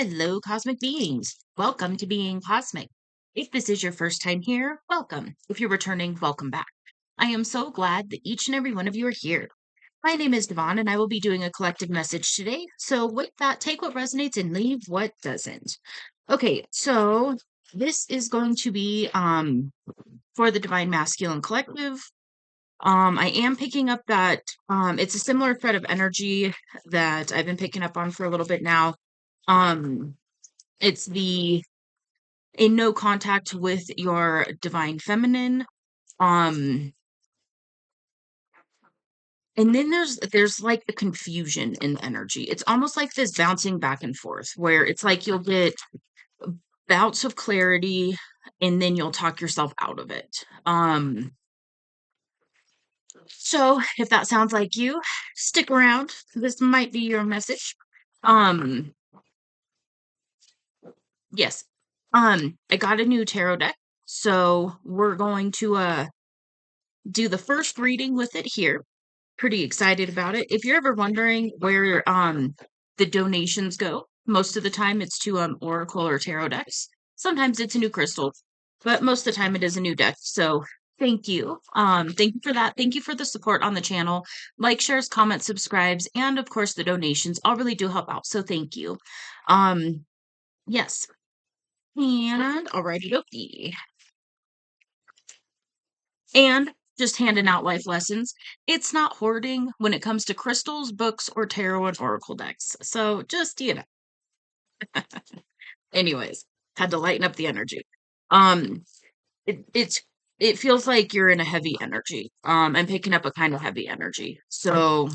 Hello, cosmic beings. Welcome to Being Cosmick. If this is your first time here, welcome. If you're returning, welcome back. I am so glad that each and every one of you are here. My name is Devon, and I will be doing a collective message today. So, with that, take what resonates and leave what doesn't. Okay, so this is going to be for the Divine Masculine Collective. I am picking up that it's a similar thread of energy that I've been picking up on for a little bit now. Um, it's the in no contact with your divine feminine. Um, and then there's like a confusion in the energy. It's almost like this bouncing back and forth where it's like you'll get bouts of clarity and then you'll talk yourself out of it. So if that sounds like you, stick around. This might be your message. Um, yes. I got a new tarot deck, so we're going to do the first reading with it here. Pretty excited about it. If you're ever wondering where the donations go, most of the time it's to oracle or tarot decks. Sometimes it's a new crystal, but most of the time it is a new deck. So thank you. Thank you for that. Thank you for the support on the channel. Like, shares, comments, subscribes, and of course the donations all really do help out. So thank you. Yes. And alrighty dokie. And just handing out life lessons. It's not hoarding when it comes to crystals, books, or tarot and oracle decks. So just, anyways, had to lighten up the energy. Um, it feels like you're in a heavy energy. I'm picking up a kind of heavy energy. So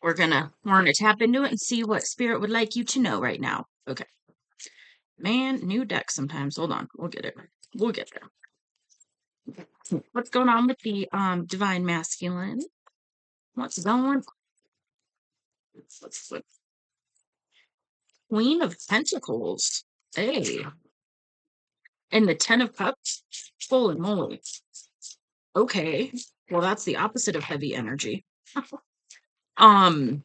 we're gonna tap into it and see what spirit would like you to know right now. Okay. Man, new deck sometimes. Hold on. We'll get it. We'll get there. What's going on with the divine masculine? What's going Let's look. Queen of Pentacles. Hey. And the Ten of Cups. Holy moly. Okay. Well, that's the opposite of heavy energy. Um,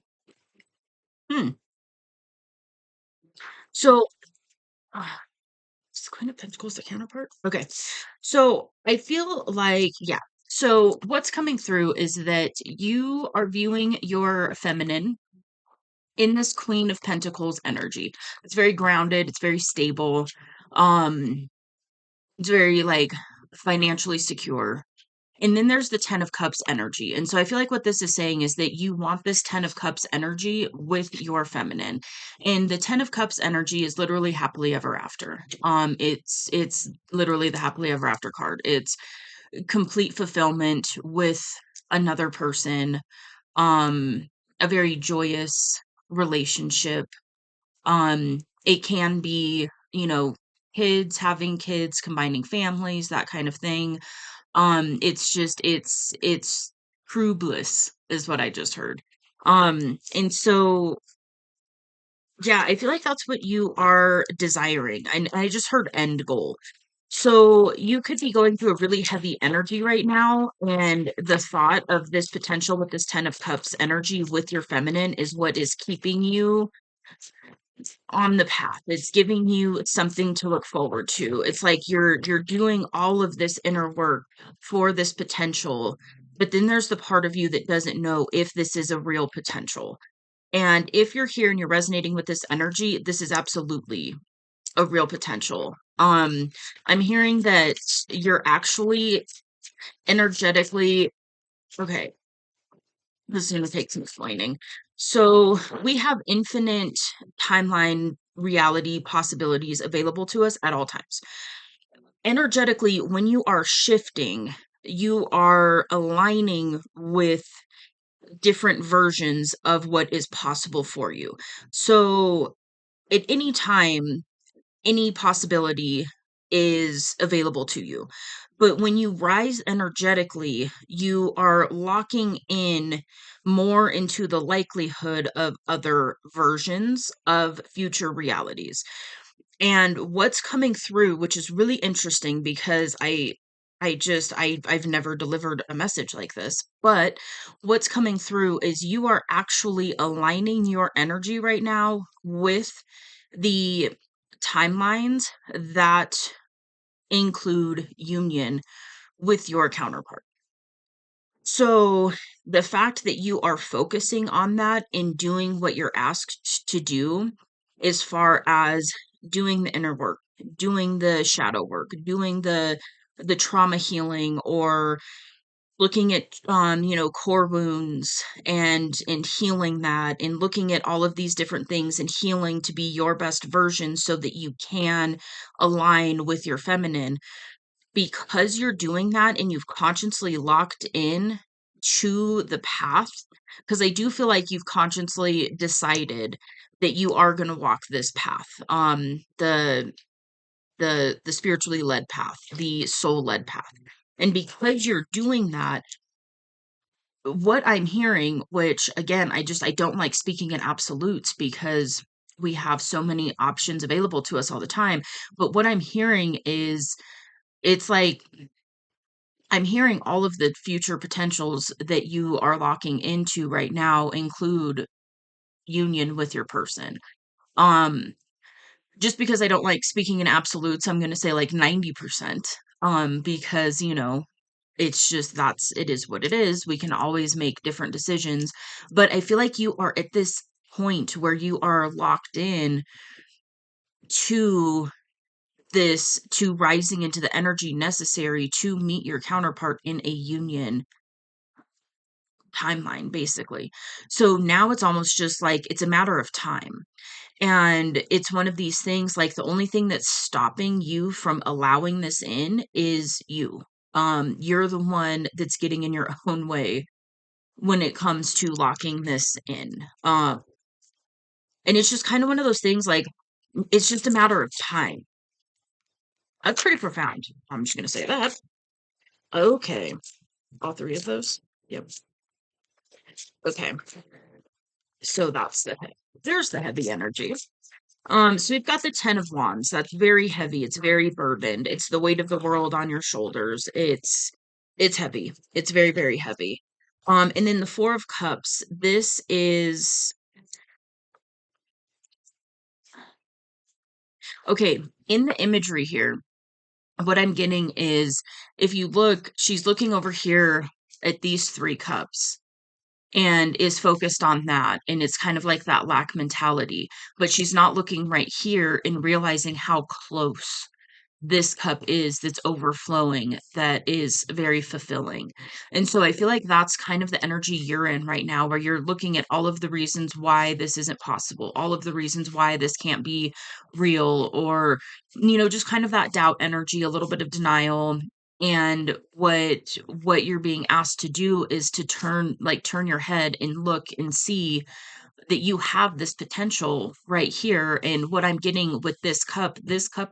hmm. So, is Queen of Pentacles the counterpart? Okay. So I feel like, yeah. So what's coming through is that you are viewing your feminine in this Queen of Pentacles energy. It's very grounded, it's very stable. Um, it's very like financially secure. And then there's the 10 of Cups energy. And so I feel like what this is saying is that you want this 10 of Cups energy with your feminine. And the 10 of Cups energy is literally happily ever after. It's literally the happily ever after card. It's complete fulfillment with another person. A very joyous relationship. It can be, kids, having kids, combining families, that kind of thing. It's just it's true bliss is what I just heard. And so yeah, I feel like that's what you are desiring. I just heard end goal. So you could be going through a really heavy energy right now, and the thought of this potential with this 10 of Cups energy with your feminine is what is keeping you on the path. It's giving you something to look forward to. It's like you're doing all of this inner work for this potential, but then there's the part of you that doesn't know if this is a real potential. And if you're here and you're resonating with this energy, this is absolutely a real potential. I'm hearing that you're actually energetically okay. This is going to take some explaining. So we have infinite timeline reality possibilities available to us at all times. Energetically, when you are shifting, you are aligning with different versions of what is possible for you. So at any time, any possibility is available to you. But when you rise energetically, you are locking in more into the likelihood of other versions of future realities. And what's coming through, which is really interesting because I've never delivered a message like this, but what's coming through is you are actually aligning your energy right now with the timelines that include union with your counterpart. So the fact that you are focusing on that and doing what you're asked to do, as far as doing the inner work, doing the shadow work, doing the trauma healing, or looking at core wounds and healing that, and looking at all of these different things and healing to be your best version so that you can align with your feminine, because you're doing that and you've consciously locked in to the path. Because I do feel like you've consciously decided that you are going to walk this path, the spiritually led path, the soul led path. And because you're doing that, what I'm hearing, which again, I don't like speaking in absolutes because we have so many options available to us all the time. But what I'm hearing is, it's like I'm hearing all of the future potentials that you are locking into right now include union with your person. Um, just because I don't like speaking in absolutes, I'm going to say like 90%. Because, it's just, it is what it is. We can always make different decisions. But I feel like you are at this point where you are locked in to to rising into the energy necessary to meet your counterpart in a union timeline, basically. So now it's almost just like it's a matter of time. And it's one of these things, like the only thing that's stopping you from allowing this in is you. You're the one that's getting in your own way when it comes to locking this in. And it's just kind of one of those things, like it's just a matter of time. That's pretty profound. I'm just gonna say that. Okay. All three of those? Yep. Okay. So that's there's the heavy energy. So we've got the 10 of Wands. That's very heavy. It's very burdened. It's the weight of the world on your shoulders. It's heavy. It's very, very heavy. And then the Four of Cups. This is okay. In the imagery here, what I'm getting is, if you look, she's looking over here at these three cups and is focused on that. And it's kind of like that lack mentality, but she's not looking right here and realizing how close this cup is, that's overflowing, that is very fulfilling. And so I feel like that's kind of the energy you're in right now, where you're looking at all of the reasons why this isn't possible, all of the reasons why this can't be real, or, just kind of that doubt energy, a little bit of denial. And what you're being asked to do is to turn your head and look and see that you have this potential right here. And what I'm getting with this cup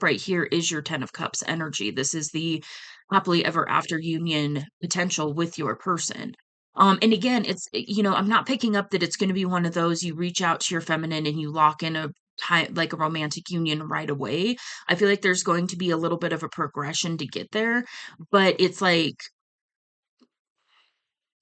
right here is your 10 of Cups energy. This is the happily ever after union potential with your person. And again, I'm not picking up that it's going to be one of those, you reach out to your feminine and you lock in a time, like a romantic union right away. I feel like there's going to be a little bit of a progression to get there, but it's like,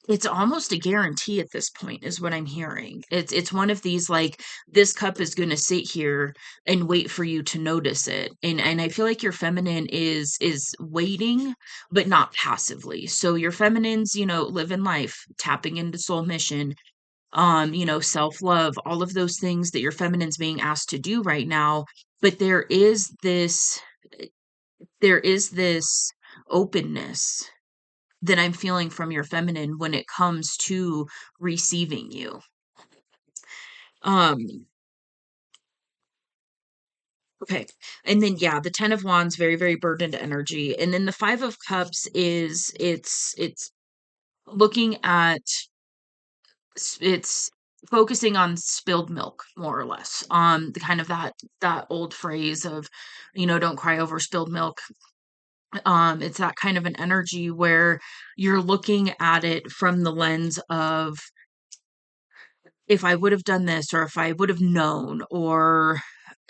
it's almost a guarantee at this point, is what I'm hearing. It's one of these, like, this cup is gonna sit here and wait for you to notice it. And I feel like your feminine is waiting, but not passively. So your feminines, living life, tapping into soul mission, self-love, all of those things that your feminine's being asked to do right now. But there is this openness that I'm feeling from your feminine when it comes to receiving you. Um, okay. And then yeah, the 10 of Wands, very, very burdened energy. And then the 5 of Cups is it's looking at it's focusing on spilled milk, more or less. The kind of that old phrase of, don't cry over spilled milk. It's that kind of an energy where you're looking at it from the lens of, if I would have done this, or if I would have known, or,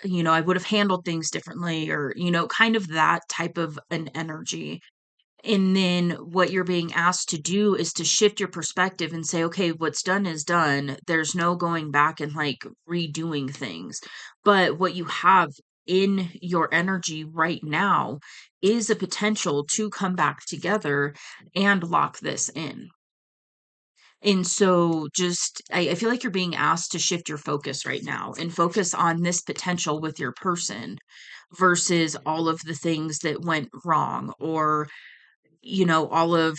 I would have handled things differently, or, kind of that type of an energy. And then what you're being asked to do is to shift your perspective and say, okay, what's done is done. There's no going back and like redoing things. But what you have in your energy right now is a potential to come back together and lock this in. And so just I feel like you're being asked to shift your focus right now and focus on this potential with your person versus all of the things that went wrong, or all of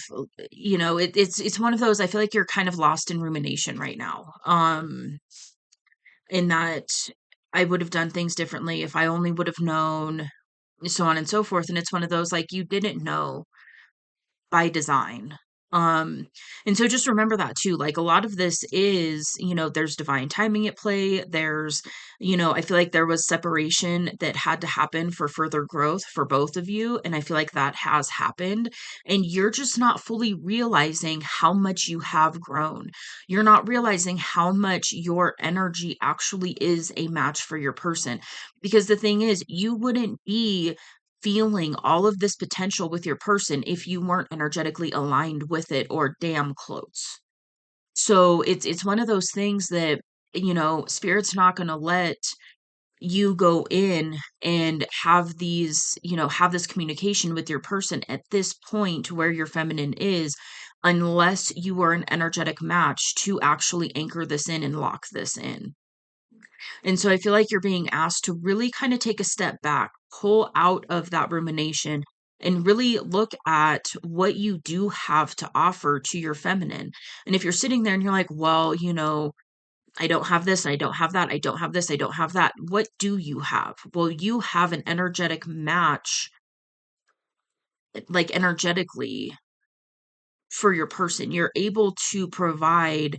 it's one of those. I feel like you're kind of lost in rumination right now, in that I would have done things differently if I only would have known, so on and so forth. And it's one of those, like, you didn't know by design. Um, and so just remember that too. Like, a lot of this is, there's divine timing at play. There's, I feel like there was separation that had to happen for further growth for both of you. And I feel like that has happened. And you're just not fully realizing how much you have grown. You're not realizing how much your energy actually is a match for your person. Because the thing is, you wouldn't be feeling all of this potential with your person if you weren't energetically aligned with it or damn close. So it's one of those things that, spirit's not going to let you go in and have have this communication with your person at this point where your feminine is, unless you are an energetic match to actually anchor this in and lock this in. And so I feel like you're being asked to really kind of take a step back, pull out of that rumination, and really look at what you do have to offer to your feminine. And if you're sitting there and you're like, well, I don't have this, I don't have that, I don't have this, I don't have that. What do you have? Well, you have an energetic match, like energetically, for your person. You're able to provide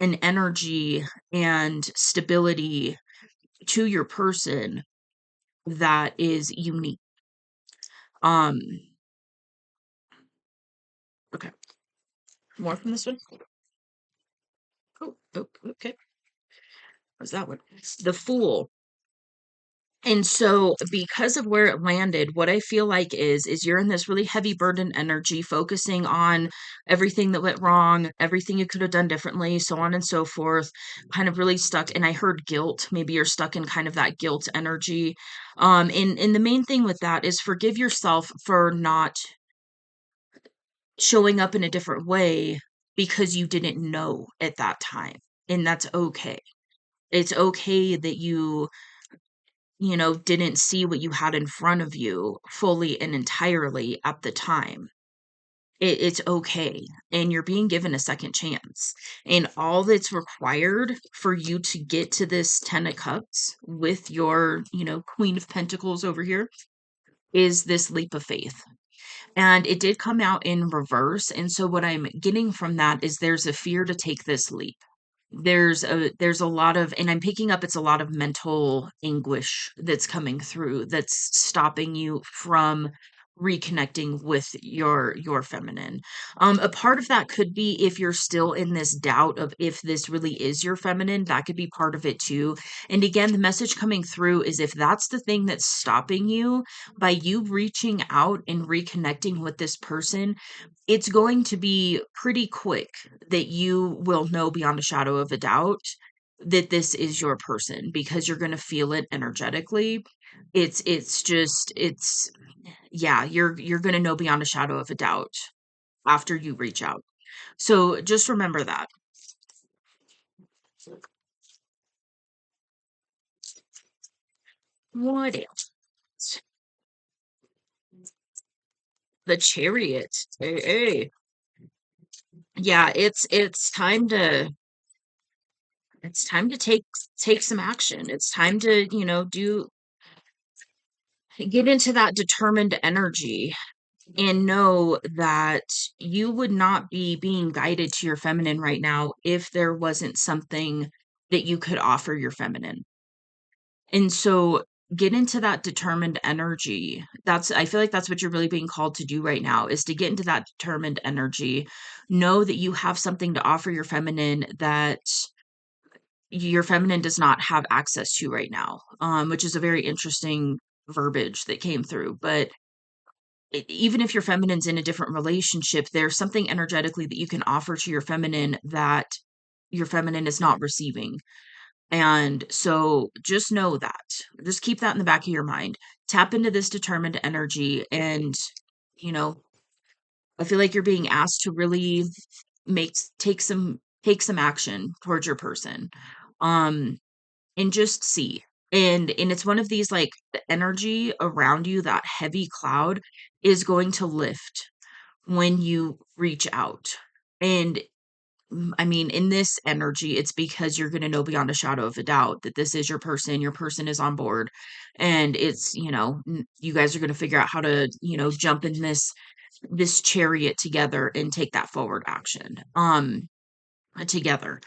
an energy and stability to your person that is unique. Um, okay. More from this one? Oh, okay. What's that one? The Fool. And so because of where it landed, what I feel like is you're in this really heavy burden energy, focusing on everything that went wrong, everything you could have done differently, so on and so forth, kind of really stuck. And I heard guilt. Maybe you're stuck in kind of that guilt energy. And the main thing with that is forgive yourself for not showing up in a different way because you didn't know at that time. And that's okay. It's okay that you didn't see what you had in front of you fully and entirely at the time. It's okay. And you're being given a second chance. And all that's required for you to get to this 10 of Cups with your, Queen of Pentacles over here is this leap of faith. And it did come out in reverse. And so what I'm getting from that is there's a fear to take this leap. There's a lot of, and I'm picking up, it's a lot of mental anguish that's coming through that's stopping you from reconnecting with your feminine. A part of that could be if you're still in this doubt of if this really is your feminine, that could be part of it too. And again, the message coming through is if that's the thing that's stopping you, by you reaching out and reconnecting with this person, it's going to be pretty quick that you will know beyond a shadow of a doubt that this is your person, because you're going to feel it energetically. It's yeah, you're going to know beyond a shadow of a doubt after you reach out. So just remember that. What else? The Chariot. Hey, hey. Yeah, it's time to take some action. It's time to, do get into that determined energy and know that you would not be being guided to your feminine right now if there wasn't something that you could offer your feminine. And so get into that determined energy. I feel like that's what you're really being called to do right now, is to get into that determined energy. Know that you have something to offer your feminine that your feminine does not have access to right now, which is a very interesting verbiage that came through. But even if your feminine's in a different relationship, there's something energetically that you can offer to your feminine that your feminine is not receiving. And so just know that. Just keep that in the back of your mind. Tap into this determined energy and, you know, I feel like you're being asked to really make take some action towards your person. Um and just see. And it's one of these like the energy around you, that heavy cloud is going to lift when you reach out. And I mean, in this energy, it's because you're going to know beyond a shadow of a doubt that this is your person is on board. And it's, you guys are going to figure out how to, jump in this chariot together and take that forward action. Together.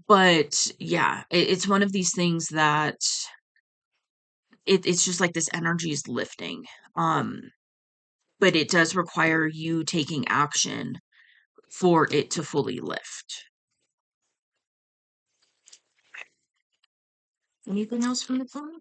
But yeah, it's one of these things that it's just like this energy is lifting. Um, but it does require you taking action for it to fully lift. Anything else from the phone?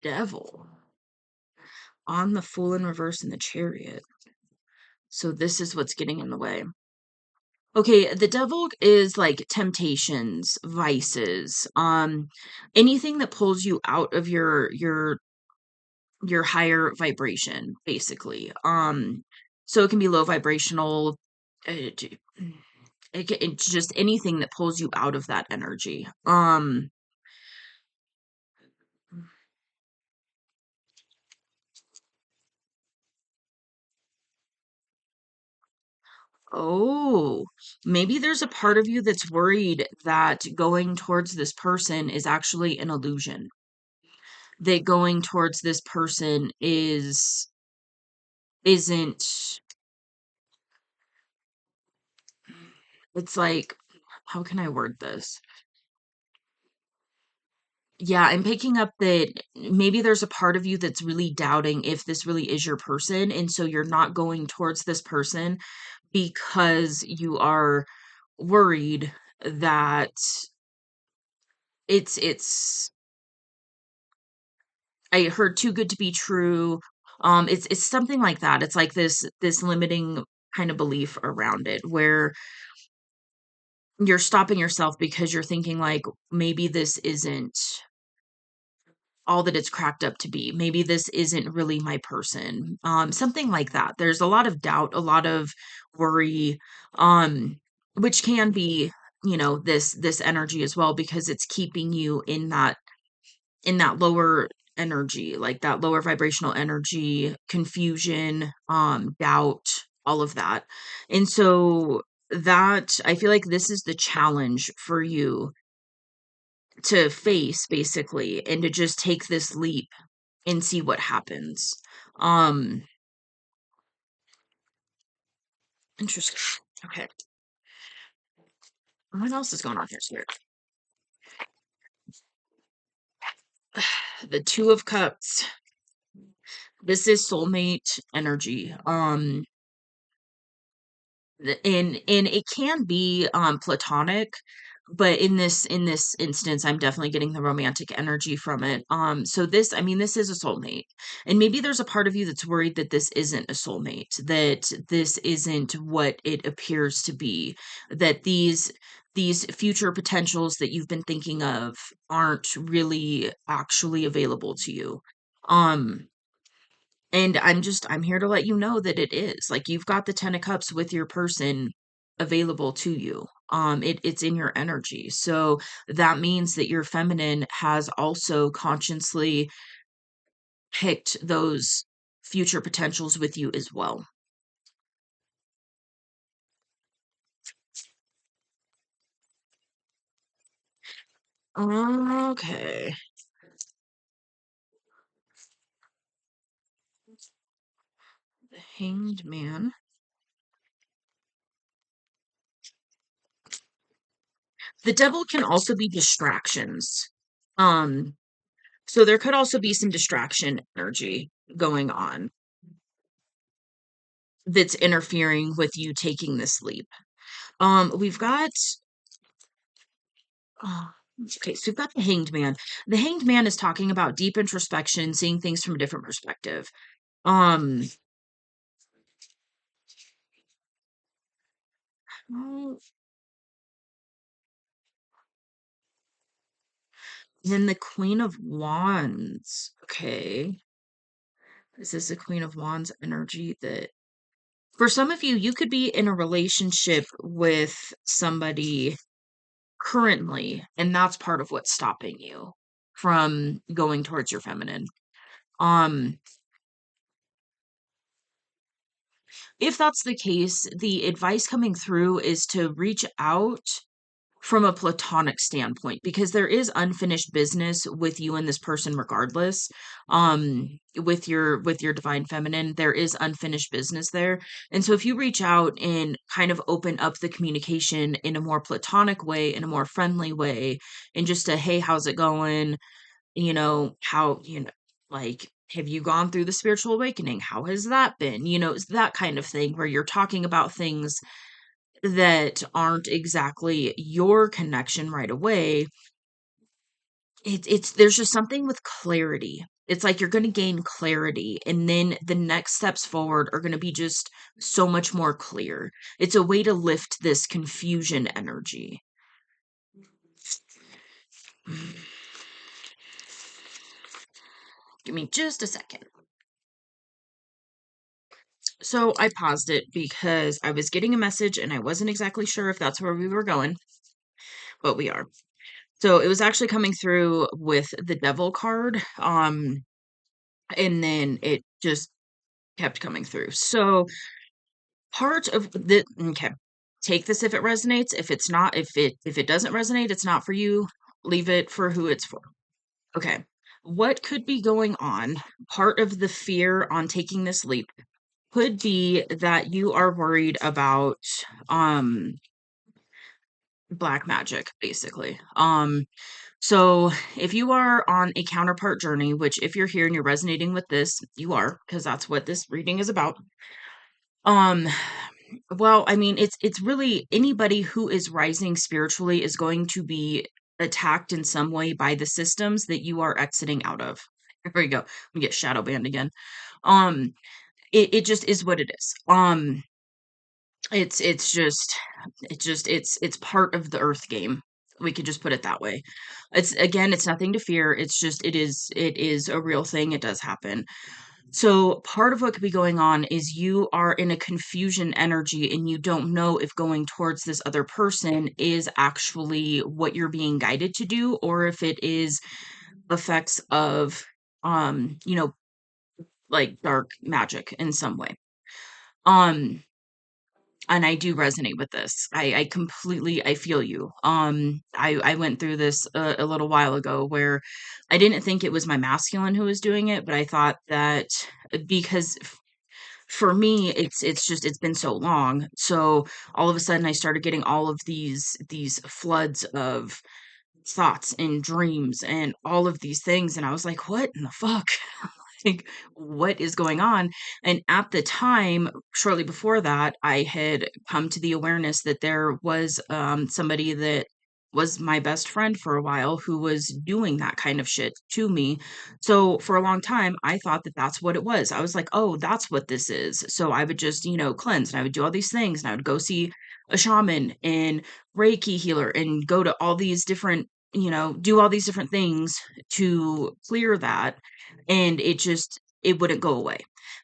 Devil on the Fool in reverse in the Chariot. So this is what's getting in the way. Okay, the devil is like temptations, vices, anything that pulls you out of your higher vibration, basically. So it can be low vibrational, it's just anything that pulls you out of that energy. Oh, maybe there's a part of you that's worried that going towards this person is actually an illusion. That going towards this person isn't, it's like, how can I word this? Yeah, I'm picking up that maybe there's a part of you that's really doubting if this really is your person, and so you're not going towards this person because you are worried that it's I heard too good to be true. It's something like that. It's like this limiting kind of belief around it where you're stopping yourself because you're thinking like maybe this isn't all that it's cracked up to be. Maybe this isn't really my person. Something like that. There's a lot of doubt, a lot of worry, um, which can be, this energy as well because it's keeping you in that lower energy, like that lower vibrational energy, confusion, doubt, all of that. And so that I feel like this is the challenge for you to face basically and to just take this leap and see what happens. Um, Interesting. Okay. What else is going on here, Spirit? The Two of Cups. This is soulmate energy. And it can be platonic, but in this instance I'm definitely getting the romantic energy from it. So this, I mean, this is a soulmate, and maybe there's a part of you that's worried that this isn't a soulmate, that this isn't what it appears to be, that these future potentials that you've been thinking of aren't really actually available to you. um and I'm here to let you know that it is. Like you've got the 10 of cups with your person available to you. It's in your energy. So that means that your feminine has also consciously picked those future potentials with you as well. Okay. The Hanged Man. The devil can also be distractions. Um So there could also be some distraction energy going on that's interfering with you taking this leap. We've got oh, okay, so we've got the Hanged Man. The Hanged Man is talking about deep introspection, seeing things from a different perspective. Um, oh, then the Queen of Wands. Okay. Is this the Queen of Wands energy that for some of you, you could be in a relationship with somebody currently, and that's part of what's stopping you from going towards your feminine. Um, if that's the case, the advice coming through is to reach out from a platonic standpoint because there is unfinished business with you and this person regardless. With your divine feminine, there is unfinished business there. And so if you reach out and kind of open up the communication in a more platonic way, in a more friendly way, and just a hey, how's it going? How, like, have you gone through the spiritual awakening? How has that been? It's that kind of thing where you're talking about things that aren't exactly your connection right away. It's there's just something with clarity. It's like you're going to gain clarity, and then the next steps forward are going to be just so much more clear. It's a way to lift this confusion energy. Give me just a second. So I paused it because I was getting a message and I wasn't exactly sure if that's where we were going, but we are. So it was actually coming through with the devil card. And then it just kept coming through. So part of the okay, take this if it resonates. If it's not, if it doesn't resonate, it's not for you. Leave it for who it's for. Okay. What could be going on? Part of the fear on taking this leap could be that you are worried about um black magic, basically. So if you are on a counterpart journey, which if you're here and you're resonating with this, you are, because that's what this reading is about. Um, well, I mean, it's really anybody who is rising spiritually is going to be attacked in some way by the systems that you are exiting out of. Here we go. We get shadow banned again. Um, it just is what it is. It's just it's part of the earth game. We could just put it that way. It's again, it's nothing to fear. It's just it is a real thing. It does happen. So part of what could be going on is you are in a confusion energy and you don't know if going towards this other person is actually what you're being guided to do or if it is effects of um, you know, like dark magic in some way. Um and I do resonate with this. I completely I feel you. I went through this a little while ago where I didn't think it was my masculine who was doing it, but I thought that because for me it's just it's been so long. So all of a sudden I started getting all of these floods of thoughts and dreams and all of these things and I was like, "What in the fuck?" Like, what is going on? And at the time, shortly before that, I had come to the awareness that there was somebody that was my best friend for a while who was doing that kind of shit to me. So for a long time, I thought that that's what it was. I was like, oh, that's what this is. So I would just, cleanse and I would do all these things and I would go see a shaman and Reiki healer and go to all these different, do all these different things to clear that and it wouldn't go away.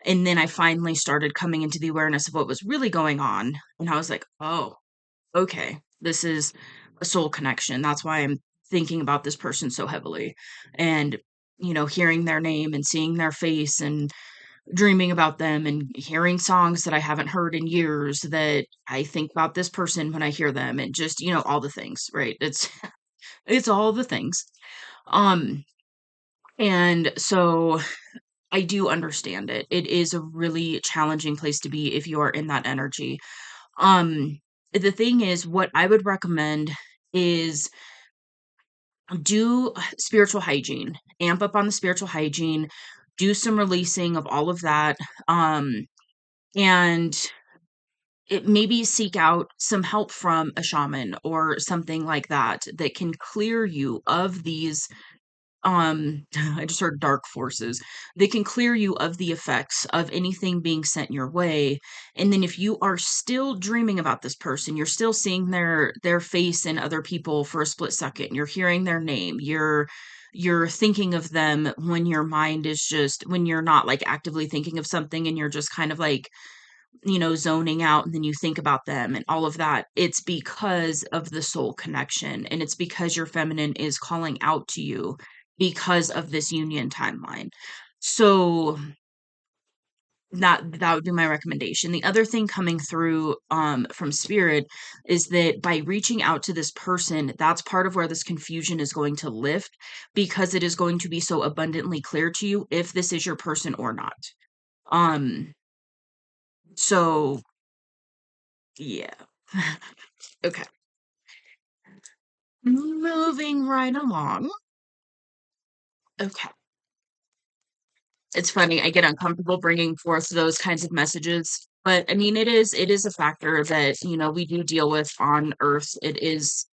And then I finally started coming into the awareness of what was really going on, and I was like, "Oh, okay. This is a soul connection. That's why I'm thinking about this person so heavily." And, hearing their name and seeing their face and dreaming about them and hearing songs that I haven't heard in years that I think about this person when I hear them and just, all the things, right? It's it's all the things. Um and so I do understand it. It is a really challenging place to be if you are in that energy. Um, the thing is, what I would recommend is do spiritual hygiene, amp up on the spiritual hygiene, do some releasing of all of that. And it maybe seek out some help from a shaman or something like that that can clear you of these I just heard dark forces. They can clear you of the effects of anything being sent your way. And then if you are still dreaming about this person, you're still seeing their face in other people for a split second, you're hearing their name, you're thinking of them when your mind is just, when you're not like actively thinking of something and you're just kind of like, zoning out, and then you think about them and all of that. It's because of the soul connection, and it's because your feminine is calling out to you because of this union timeline. So that would be my recommendation. The other thing coming through from spirit is that by reaching out to this person, that's part of where this confusion is going to lift, because it is going to be so abundantly clear to you if this is your person or not. Um so yeah. Okay. Moving right along. Okay. It's funny, I get uncomfortable bringing forth those kinds of messages, but I mean, it is a factor that, we do deal with on Earth. It's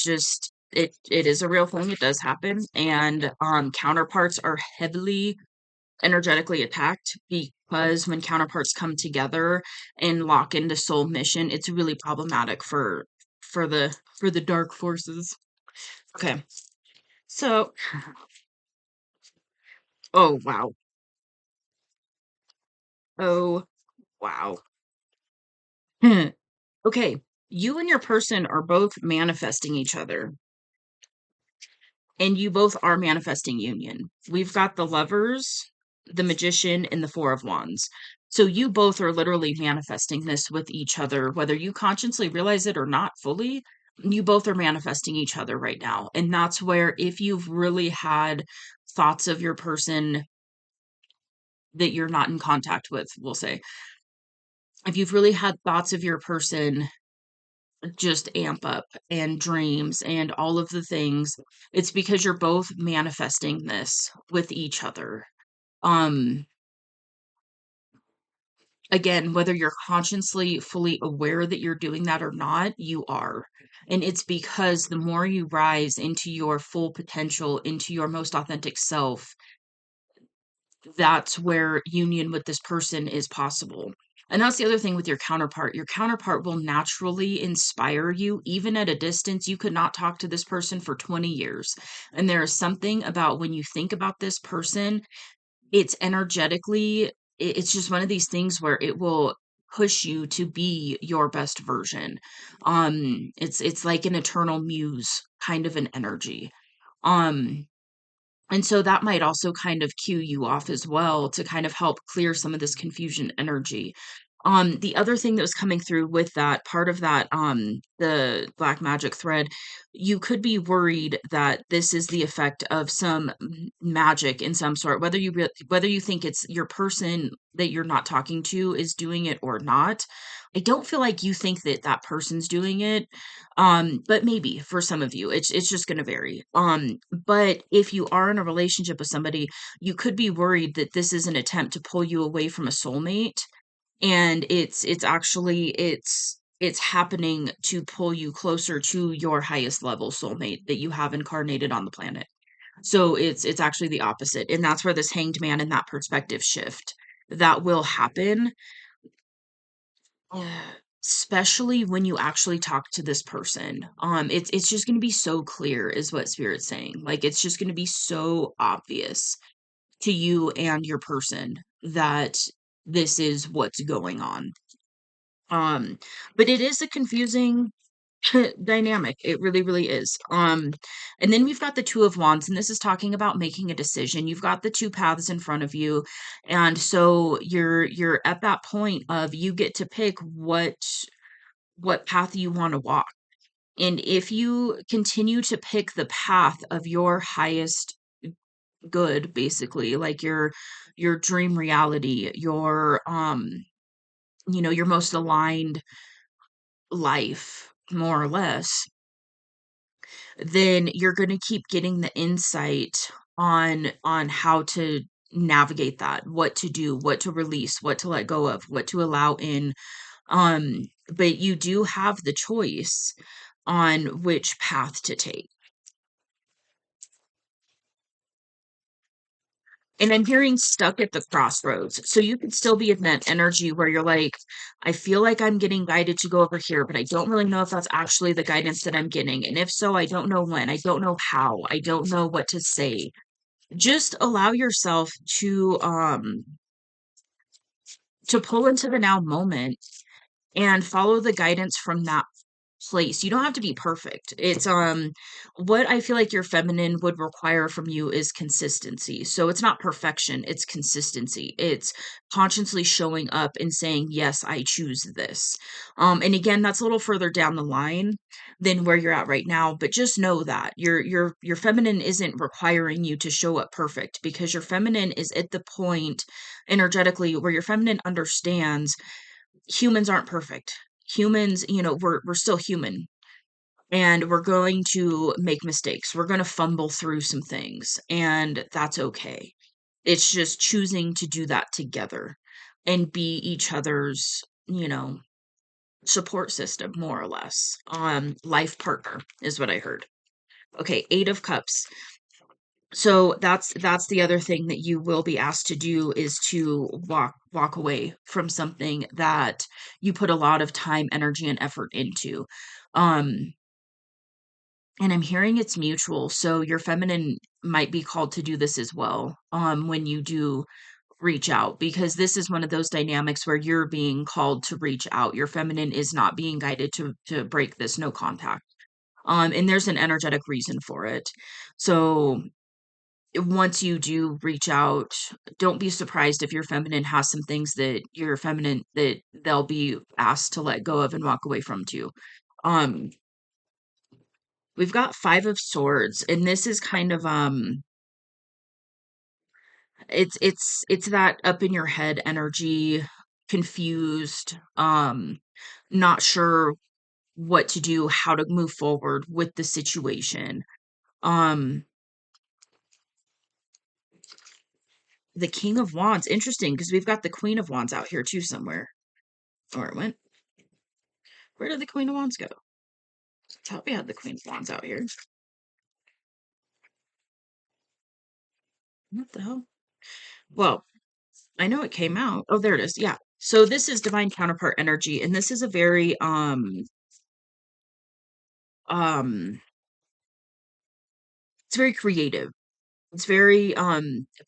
just it is a real thing. It does happen, and counterparts are heavily energetically attacked, because when counterparts come together and lock into soul mission, it's really problematic for the dark forces. Okay. So, oh wow. Oh wow. Hmm. Okay. You and your person are both manifesting each other, and you both are manifesting union. We've got the lovers, the magician, and the four of wands. So you both are literally manifesting this with each other, whether you consciously realize it or not fully. You both are manifesting each other right now. And that's where, if you've really had thoughts of your person that you're not in contact with, we'll say, if you've really had thoughts of your person just amp up, and dreams and all of the things, it's because you're both manifesting this with each other. Um Again, whether you're consciously fully aware that you're doing that or not, you are. And it's because the more you rise into your full potential, into your most authentic self, that's where union with this person is possible. And that's the other thing with your counterpart. Your counterpart will naturally inspire you, even at a distance. You could not talk to this person for 20 years. And there is something about when you think about this person, it's energetically, it's just one of these things where it will push you to be your best version. It's like an eternal muse kind of an energy. Um, and so that might also kind of cue you off as well to kind of help clear some of this confusion energy. The other thing that was coming through with that part of that, the black magic thread, you could be worried that this is the effect of some magic in some sort, whether you think it's your person that you're not talking to is doing it or not. I don't feel like you think that that person's doing it, but maybe for some of you, it's just going to vary. But if you are in a relationship with somebody, you could be worried that this is an attempt to pull you away from a soulmate, and it's actually it's happening to pull you closer to your highest level soulmate that you have incarnated on the planet. So it's actually the opposite, and that's where this hanged man and that perspective shift that will happen, especially when you actually talk to this person. It's just going to be so clear, is what spirit's saying. Like, it's just going to be so obvious to you and your person that this is what's going on. Um, but it is a confusing dynamic. It really, really is. And then we've got the Two of Wands, and this is talking about making a decision. You've got the two paths in front of you, and so you're at that point of you get to pick what path you want to walk. And if you continue to pick the path of your highest good, basically, like your dream reality, your most aligned life, more or less, then you're going to keep getting the insight on how to navigate that, what to do, what to release, what to let go of, what to allow in. Um, but you do have the choice on which path to take. And I'm hearing stuck at the crossroads. So you could still be in that energy where you're like, I feel like I'm getting guided to go over here, but I don't really know if that's actually the guidance that I'm getting. And if so, I don't know when, I don't know how, I don't know what to say. Just allow yourself to pull into the now moment and follow the guidance from that place. You don't have to be perfect. It's what I feel like your feminine would require from you is consistency. So it's not perfection, it's consistency. It's consciously showing up and saying, "Yes, I choose this." And again, that's a little further down the line than where you're at right now, but just know that your feminine isn't requiring you to show up perfect, because your feminine is at the point energetically where your feminine understands humans aren't perfect. Humans, we're still human, and we're going to make mistakes. We're going to fumble through some things, and that's okay. It's just choosing to do that together and be each other's, support system, more or less. Life partner is what I heard. Okay, 8 of Cups. So that's the other thing that you will be asked to do, is to walk away from something that you put a lot of time, energy, and effort into. Um, and I'm hearing it's mutual. So your feminine might be called to do this as well. When you do reach out, because this is one of those dynamics where you're being called to reach out. Your feminine is not being guided to break this no contact. And there's an energetic reason for it. So once you do reach out, don't be surprised if your feminine has some things that your feminine that they'll be asked to let go of and walk away from too. Um, we've got 5 of Swords, and this is kind of it's that up in your head energy, confused, not sure what to do, how to move forward with the situation. Um, the King of Wands, interesting, because we've got the Queen of Wands out here too somewhere. Or it went. Where did the Queen of Wands go? I thought we had the Queen of Wands out here. What the hell? Well, I know it came out. Oh, there it is. Yeah. So this is divine counterpart energy, and this is a very um it's very creative. It's very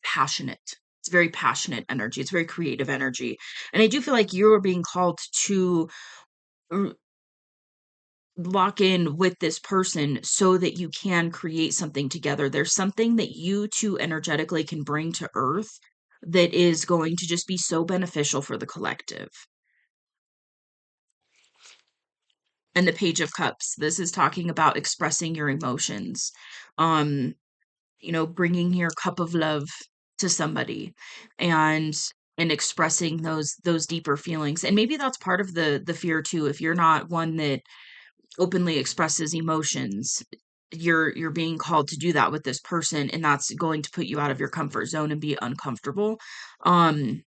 passionate. It's very passionate energy. It's very creative energy. And I do feel like you're being called to r- lock in with this person so that you can create something together. There's something that you two energetically can bring to earth that is going to just be so beneficial for the collective. And the Page of Cups, this is talking about expressing your emotions. Um, bringing your cup of love to somebody, and expressing those deeper feelings. And maybe that's part of the fear too. If you're not one that openly expresses emotions, you're being called to do that with this person, and that's going to put you out of your comfort zone and be uncomfortable. um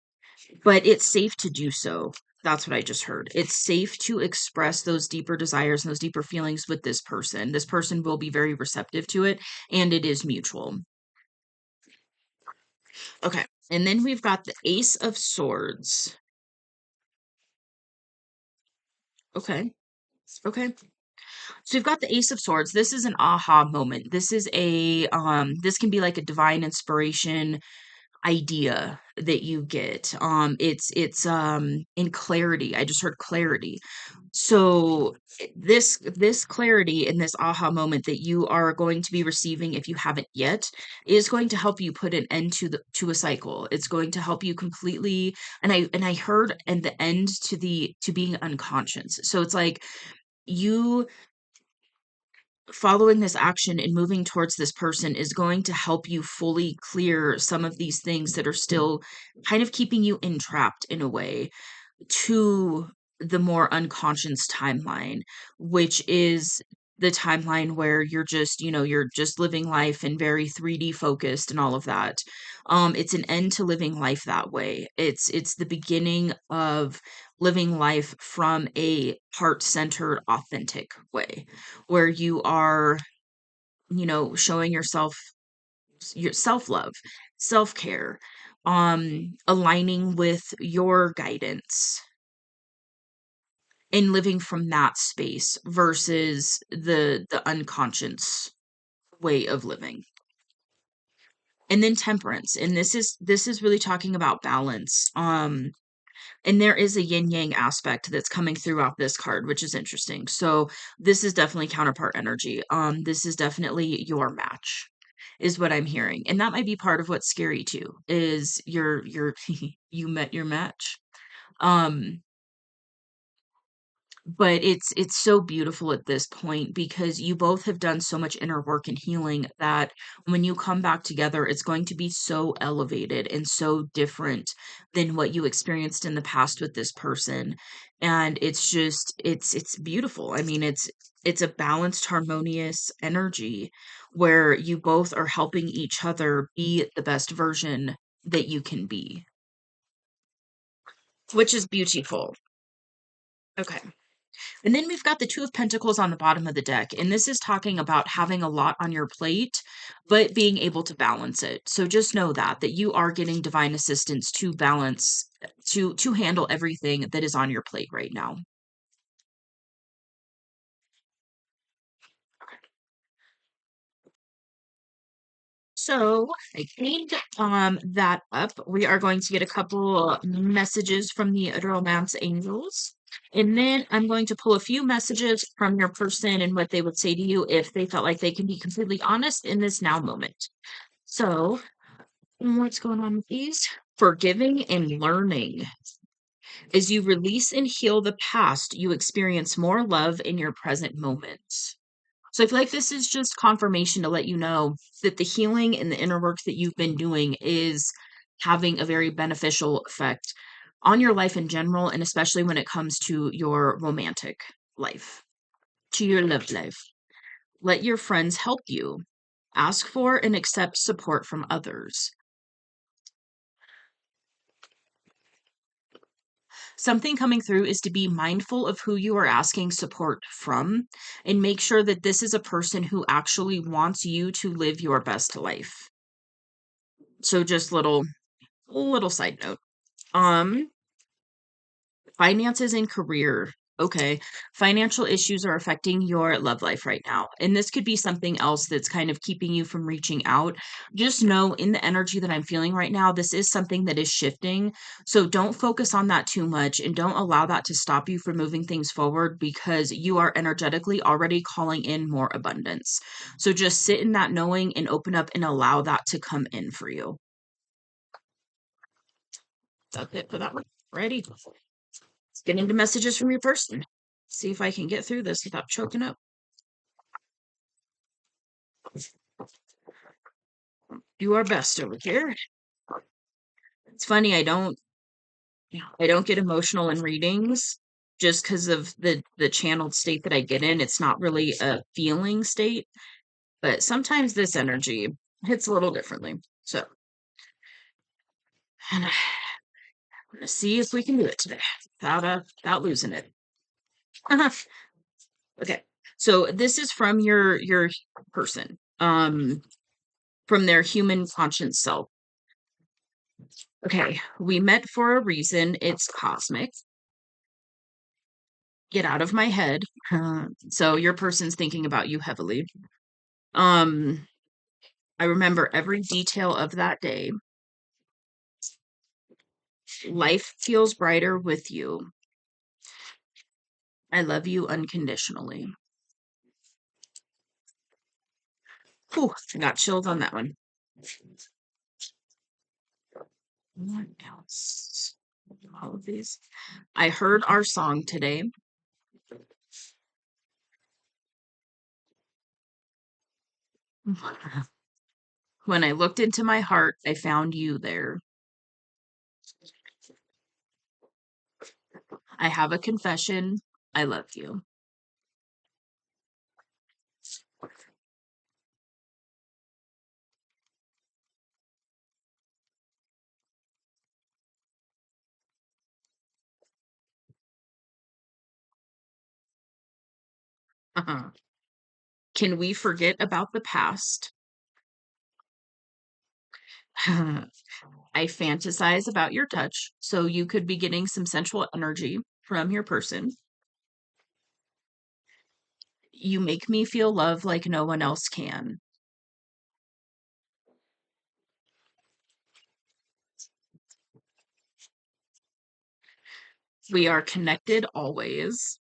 but it's safe to do so. That's what I just heard. It's safe to express those deeper desires and those deeper feelings with this person. This person will be very receptive to it, and it is mutual. Okay, and then we've got the Ace of Swords. Okay, okay. So we've got the Ace of Swords. This is an aha moment. This can be like a divine inspiration idea that you get. It's in clarity. I just heard clarity. So this clarity and this aha moment that you are going to be receiving, if you haven't yet, is going to help you put an end to a cycle. It's going to help you completely, and I heard and the end to being unconscious. So it's like you following this action and moving towards this person is going to help you fully clear some of these things that are still kind of keeping you entrapped in a way to the more unconscious timeline, which is the timeline where you're just living life and very 3D focused and all of that. It's an end to living life that way. It's the beginning of living life from a heart-centered, authentic way, where you are, showing yourself your self-love, self-care, aligning with your guidance and living from that space versus the unconscious way of living. And then temperance. And this is really talking about balance. And there is a yin yang aspect that's coming throughout this card, which is interesting. So this is definitely counterpart energy. This is definitely your match, is what I'm hearing. And that might be part of what's scary too, is your you met your match. Um, but it's so beautiful at this point because you both have done so much inner work and healing that when you come back together, it's going to be so elevated and so different than what you experienced in the past with this person. And it's just it's beautiful. I mean, it's a balanced, harmonious energy where you both are helping each other be the best version that you can be, which is beautiful. Okay. And then we've got the Two of Pentacles on the bottom of the deck. And this is talking about having a lot on your plate, but being able to balance it. So just know that you are getting divine assistance to balance, to handle everything that is on your plate right now. So I cleaned that up. We are going to get a couple messages from the romance angels. And then I'm going to pull a few messages from your person and what they would say to you if they felt like they can be completely honest in this now moment. So, what's going on with these? Forgiving and learning. As you release and heal the past, you experience more love in your present moment. So I feel like this is just confirmation to let you know that the healing and the inner work that you've been doing is having a very beneficial effect on your life in general, and especially when it comes to your romantic life, to your love life. Let your friends help you. Ask for and accept support from others. Something coming through is to be mindful of who you are asking support from and make sure that this is a person who actually wants you to live your best life. So just little side note. Um, Finances and career. Okay. Financial issues are affecting your love life right now. And this could be something else that's kind of keeping you from reaching out. Just know in the energy that I'm feeling right now, this is something that is shifting. So don't focus on that too much and don't allow that to stop you from moving things forward because you are energetically already calling in more abundance. So just sit in that knowing and open up and allow that to come in for you. That's it for that one. Ready? Let's get into messages from your person. See if I can get through this without choking up. Do our best over here. It's funny, I don't get emotional in readings just because of the channeled state that I get in. It's not really a feeling state, but sometimes this energy hits a little differently. So and I'm gonna see if we can do it today without losing it. Okay. So this is from your person. From their human conscience self. Okay, we met for a reason. It's cosmic. Get out of my head. So your person's thinking about you heavily. Um, I remember every detail of that day. Life feels brighter with you. I love you unconditionally. Whew, I got chills on that one. What else? All of these. I heard our song today. When I looked into my heart, I found you there. I have a confession. I love you. Uh-huh. Can we forget about the past? I fantasize about your touch, so you could be getting some sensual energy from your person. You make me feel love like no one else can. We are connected always.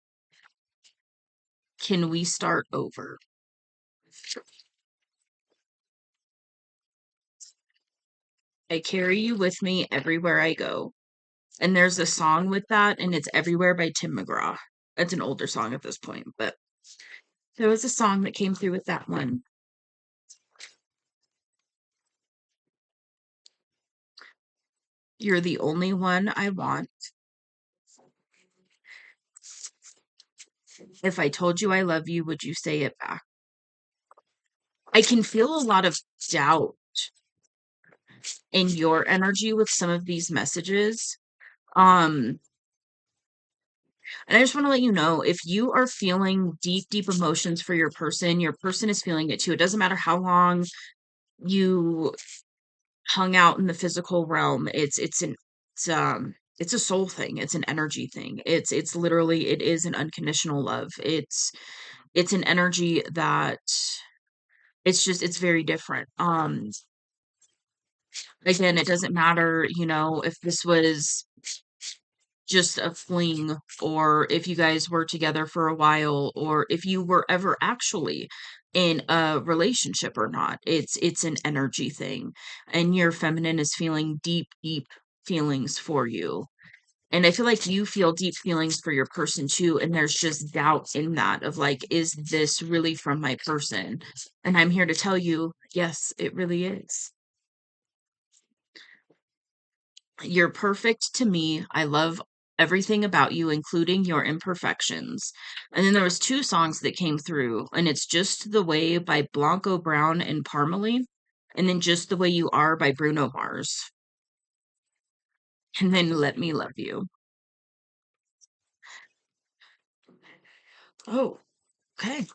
Can we start over? I carry you with me everywhere I go. And there's a song with that, and it's Everywhere by Tim McGraw. It's an older song at this point, but there was a song that came through with that one. You're the only one I want. If I told you I love you, would you say it back? I can feel a lot of doubt in your energy with some of these messages. Um, and I just want to let you know if you are feeling deep, deep emotions for your person is feeling it too. It doesn't matter how long you hung out in the physical realm. It's a soul thing. It's an energy thing. It's literally it is an unconditional love. It's an energy that it's very different. Again, it doesn't matter, if this was just a fling or if you guys were together for a while or if you were ever actually in a relationship or not. It's an energy thing and your feminine is feeling deep deep feelings for you. And I feel like you feel deep feelings for your person too and there's just doubt in that of like is this really from my person? And I'm here to tell you, yes, it really is. You're perfect to me. I love everything about you, including your imperfections. And then there was two songs that came through, and it's Just the Way by Blanco Brown and Parmalee, and then Just the Way You Are by Bruno Mars. And then Let Me Love You. Oh, okay.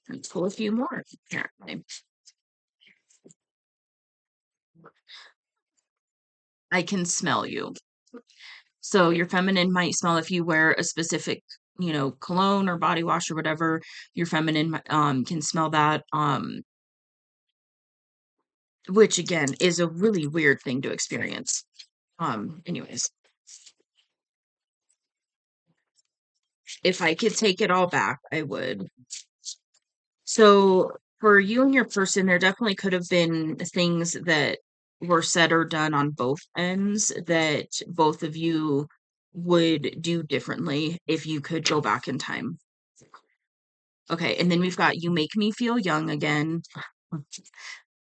Let's pull a few more. Apparently. I can smell you. So your feminine might smell if you wear a specific, cologne or body wash or whatever. Your feminine can smell that. Which again is a really weird thing to experience. Anyways, if I could take it all back, I would. So for you and your person, there definitely could have been things that were said or done on both ends that both of you would do differently if you could go back in time. Okay, and then we've got you make me feel young again,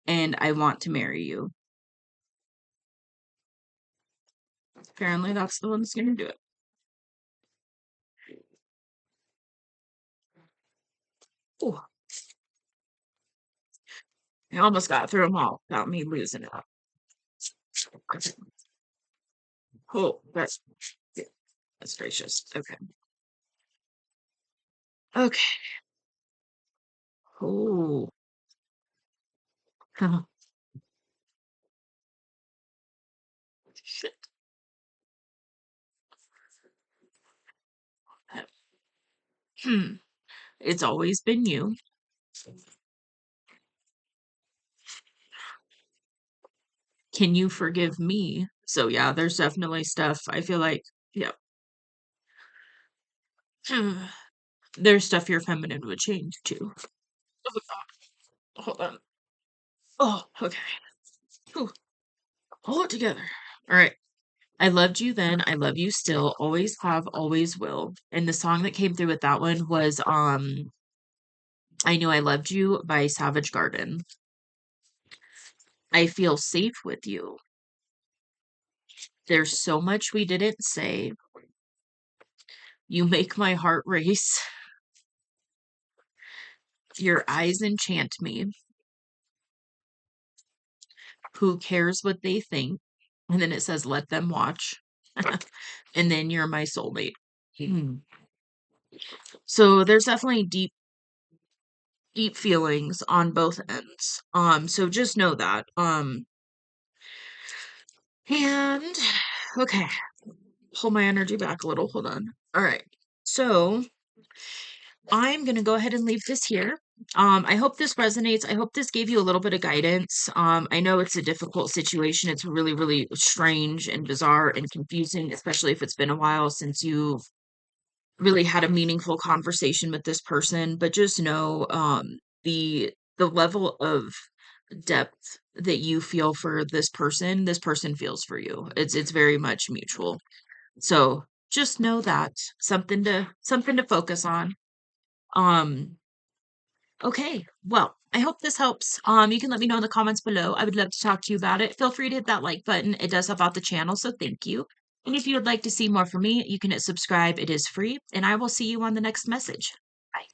and I want to marry you. Apparently, that's the one that's going to do it. Ooh, I almost got through them all without me losing it. Oh, that's gracious. Okay. Okay. Oh. Shit. Hmm. It's always been you. Can you forgive me? So yeah, there's definitely stuff I feel like, yeah. There's stuff your feminine would change too. Oh, God. Hold on. Oh, okay. Whew. Hold it together. All right. I loved you then. I love you still. Always have, always will. And the song that came through with that one was I Knew I Loved You by Savage Garden. I feel safe with you. There's so much we didn't say. You make my heart race. Your eyes enchant me. Who cares what they think? And then it says, let them watch. and then you're my soulmate. Hmm. So there's definitely deep feelings on both ends. So just know that. And okay, pull my energy back a little. Hold on. All right. So I'm gonna go ahead and leave this here. I hope this resonates. I hope this gave you a little bit of guidance. I know it's a difficult situation. It's really, really strange and bizarre and confusing, especially if it's been a while since you've really had a meaningful conversation with this person. But just know, the level of depth that you feel for this person feels for you. It's very much mutual. So just know that something to focus on. Um, okay. Well, I hope this helps. You can let me know in the comments below. I would love to talk to you about it. Feel free to hit that like button. It does help out the channel, so thank you. And if you would like to see more from me, you can hit subscribe. It is free, and I will see you on the next message. Bye.